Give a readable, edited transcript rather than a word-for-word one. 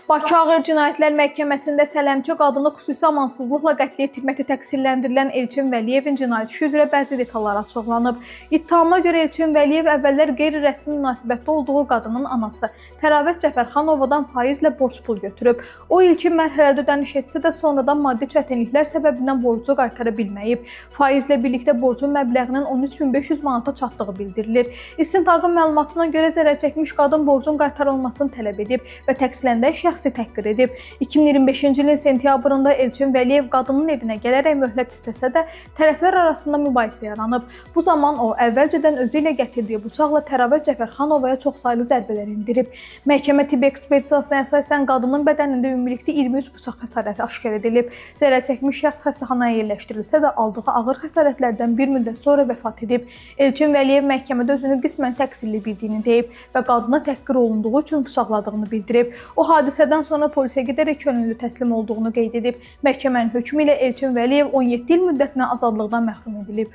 Bakı Ağır Cinayətlər Məhkəməsində sələmçi qadını xüsusi amansızlıqla qətlə yetirməkdə təqsirləndirilən Elçin Vəliyevin cinayət işi üzrə bəzi detallar açıqlanıb. İttihamına görə Elçin Vəliyev əvvəllər qeyri-rəsmi münasibətdə olduğu qadının anası Təravət Cəfərxanovadan faizlə borc pul götürüb. O ilkin mərhələdə ödəniş etsə də sonradan maddi çətinliklər səbəbindən borcu qaytara bilməyib. Faizlə birlikdə borcun məbləğinin 13.500 manata çatdığı bildirilir. İstintaqın məlumatına görə zərər çəkmiş qadın borcun qaytarılmasını tələb edib və təqsirləndirilən şəxsi təhqir edib. 2025-ci ilin sentyabrında Elçin Vəliyev qadının evinə gələrək möhlət istəsə də tərəflər arasında mübahisə yaranıb. Bu zaman o əvvəlcədən özü ilə gətirdiyi bıçaqla Təravət Cəfərxanovaya çoxsaylı zərbələr endirib. Məhkəmə tibbi ekspertizasına əsasən qadının bədənində ümumilikdə 23 bıçaq xəsarəti aşkar edilib. Zərər çəkmiş şəxs xəstəxanaya yerləşdirilsə də aldığı ağır xəsarətlərdən bir müddət sonra vəfat edib. Elçin Vəliyev məhkəmədə özünü qismən təqsirli bildiyini deyib və qadına təhqir olunduğu üçün bıçaqladığını bildirib. O hadisədən sonra polisə gedərək könüllü təslim olduğunu qeyd edib. Məhkəmənin hökmü ilə Elçin Vəliyev 17 il müddətinə azadlıqdan məhrum edilib.